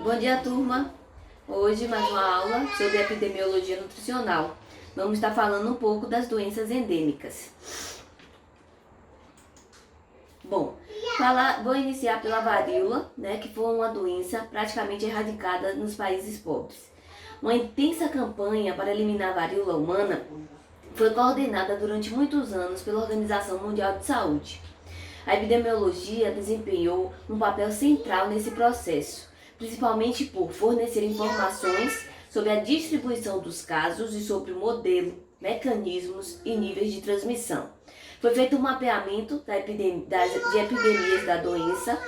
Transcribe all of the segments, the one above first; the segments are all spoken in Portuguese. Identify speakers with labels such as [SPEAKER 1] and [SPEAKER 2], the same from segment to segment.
[SPEAKER 1] Bom dia, turma! Hoje mais uma aula sobre epidemiologia nutricional. Vamos estar falando um pouco das doenças endêmicas. Bom, vou iniciar pela varíola, que foi uma doença praticamente erradicada nos países pobres. Uma intensa campanha para eliminar a varíola humana foi coordenada durante muitos anos pela Organização Mundial de Saúde. A epidemiologia desempenhou um papel central nesse processo, principalmente por fornecer informações sobre a distribuição dos casos e sobre o modelo, mecanismos e níveis de transmissão. Foi feito um mapeamento de epidemias da doença,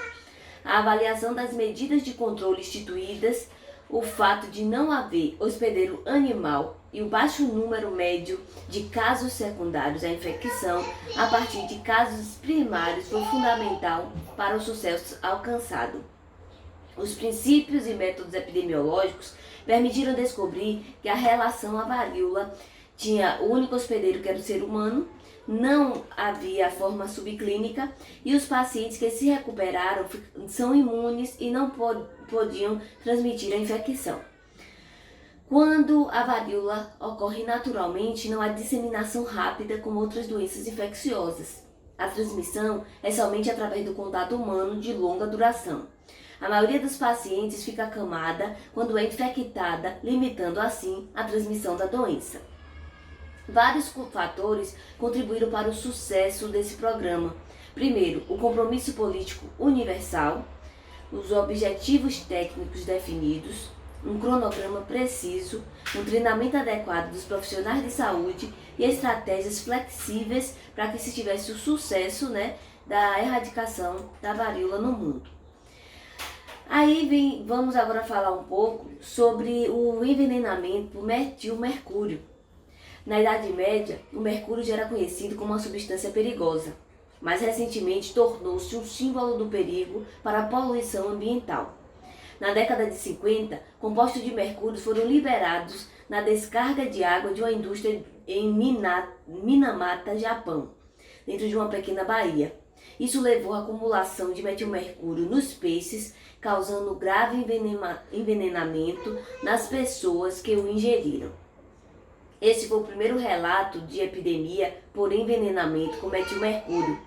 [SPEAKER 1] a avaliação das medidas de controle instituídas, o fato de não haver hospedeiro animal e o baixo número médio de casos secundários à infecção a partir de casos primários foi fundamental para o sucesso alcançado. Os princípios e métodos epidemiológicos permitiram descobrir que a relação à varíola tinha o único hospedeiro que era o ser humano, não havia forma subclínica e os pacientes que se recuperaram são imunes e não podiam transmitir a infecção. Quando a varíola ocorre naturalmente, não há disseminação rápida como outras doenças infecciosas. A transmissão é somente através do contato humano de longa duração. A maioria dos pacientes fica acamada quando é infectada, limitando assim a transmissão da doença. Vários fatores contribuíram para o sucesso desse programa. Primeiro, o compromisso político universal, os objetivos técnicos definidos, um cronograma preciso, um treinamento adequado dos profissionais de saúde e estratégias flexíveis para que se tivesse o sucesso da erradicação da varíola no mundo. Vamos agora falar um pouco sobre o envenenamento por metilmercúrio. Na Idade Média, o mercúrio já era conhecido como uma substância perigosa, mas recentemente tornou-se um símbolo do perigo para a poluição ambiental. Na década de 50, compostos de mercúrio foram liberados na descarga de água de uma indústria em Minamata, Japão, dentro de uma pequena baía. Isso levou à acumulação de metilmercúrio nos peixes, causando grave envenenamento nas pessoas que o ingeriram. Esse foi o primeiro relato de epidemia por envenenamento com metilmercúrio,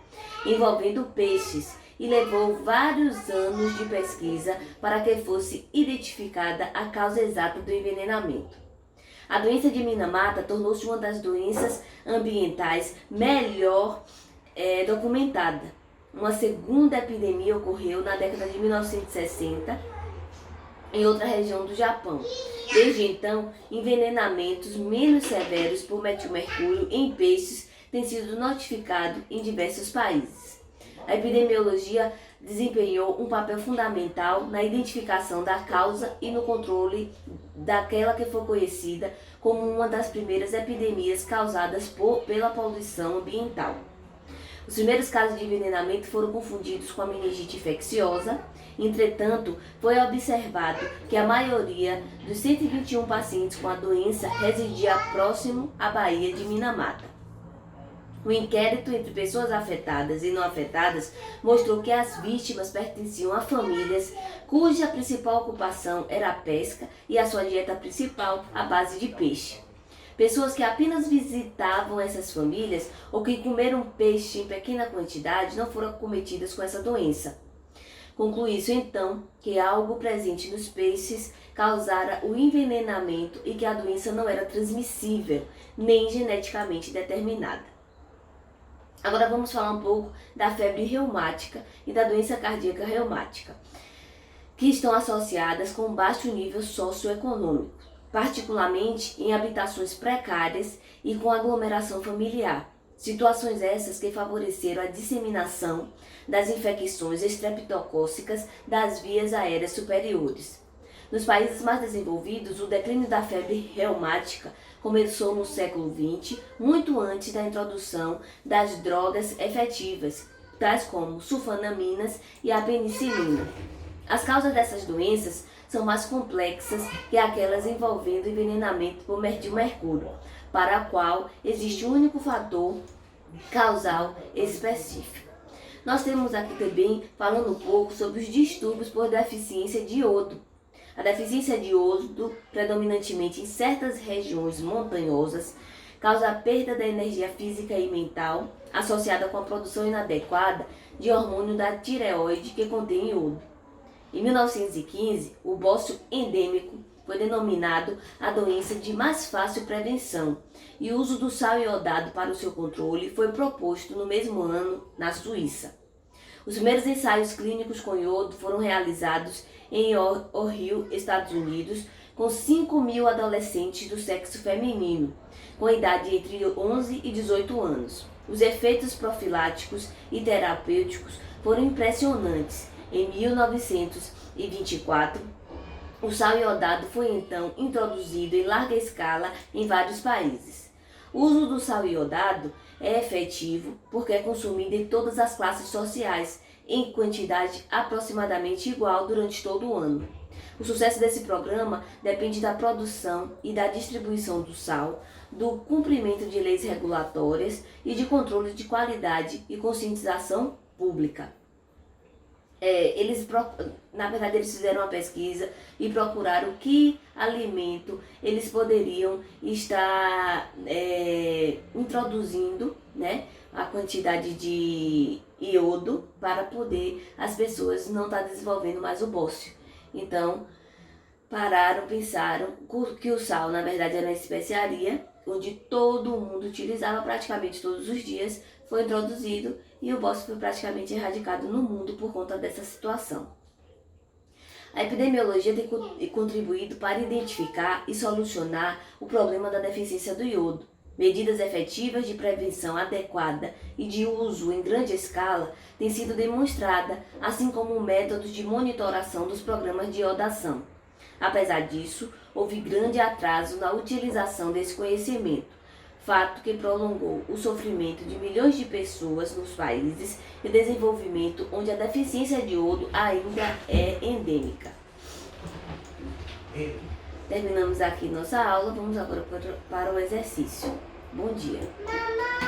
[SPEAKER 1] envolvendo peixes, e levou vários anos de pesquisa para que fosse identificada a causa exata do envenenamento. A doença de Minamata tornou-se uma das doenças ambientais melhor documentada. Uma segunda epidemia ocorreu na década de 1960 em outra região do Japão. Desde então, envenenamentos menos severos por metilmercúrio em peixes têm sido notificados em diversos países. A epidemiologia desempenhou um papel fundamental na identificação da causa e no controle daquela que foi conhecida como uma das primeiras epidemias causadas pela poluição ambiental. Os primeiros casos de envenenamento foram confundidos com a meningite infecciosa. Entretanto, foi observado que a maioria dos 121 pacientes com a doença residia próximo à baía de Minamata. O inquérito entre pessoas afetadas e não afetadas mostrou que as vítimas pertenciam a famílias cuja principal ocupação era a pesca e a sua dieta principal à base de peixe. Pessoas que apenas visitavam essas famílias ou que comeram peixe em pequena quantidade não foram acometidas com essa doença. Conclui-se então que algo presente nos peixes causara o envenenamento e que a doença não era transmissível, nem geneticamente determinada. Agora vamos falar um pouco da febre reumática e da doença cardíaca reumática, que estão associadas com baixo nível socioeconômico, particularmente em habitações precárias e com aglomeração familiar. Situações essas que favoreceram a disseminação das infecções estreptocócicas das vias aéreas superiores. Nos países mais desenvolvidos, o declínio da febre reumática começou no século XX, muito antes da introdução das drogas efetivas, tais como sulfonaminas e a penicilina. As causas dessas doenças são mais complexas que aquelas envolvendo envenenamento por metilmercúrio, para a qual existe um único fator causal específico. Nós temos aqui também falando um pouco sobre os distúrbios por deficiência de iodo. A deficiência de iodo, predominantemente em certas regiões montanhosas, causa a perda da energia física e mental, associada com a produção inadequada de hormônio da tireoide que contém iodo. Em 1915, o bócio endêmico foi denominado a doença de mais fácil prevenção e o uso do sal iodado para o seu controle foi proposto no mesmo ano na Suíça. Os primeiros ensaios clínicos com iodo foram realizados em Ohio, Estados Unidos, com 5.000 adolescentes do sexo feminino, com idade entre 11 e 18 anos. Os efeitos profiláticos e terapêuticos foram impressionantes. Em 1924, o sal iodado foi então introduzido em larga escala em vários países. O uso do sal iodado é efetivo porque é consumido em todas as classes sociais, em quantidade aproximadamente igual durante todo o ano. O sucesso desse programa depende da produção e da distribuição do sal, do cumprimento de leis regulatórias e de controle de qualidade e conscientização pública. Na verdade, eles fizeram uma pesquisa e procuraram que alimento eles poderiam estar introduzindo, né, a quantidade de iodo para poder as pessoas não estar desenvolvendo mais o bócio. Então, pensaram que o sal, na verdade, era uma especiaria onde todo mundo utilizava praticamente todos os dias, foi introduzido e o bócio foi praticamente erradicado no mundo por conta dessa situação. A epidemiologia tem contribuído para identificar e solucionar o problema da deficiência do iodo. Medidas efetivas de prevenção adequada e de uso em grande escala têm sido demonstradas, assim como métodos de monitoração dos programas de iodação. Apesar disso, houve grande atraso na utilização desse conhecimento, fato que prolongou o sofrimento de milhões de pessoas nos países de desenvolvimento onde a deficiência de iodo ainda é endêmica. Terminamos aqui nossa aula, vamos agora para o exercício. Bom dia.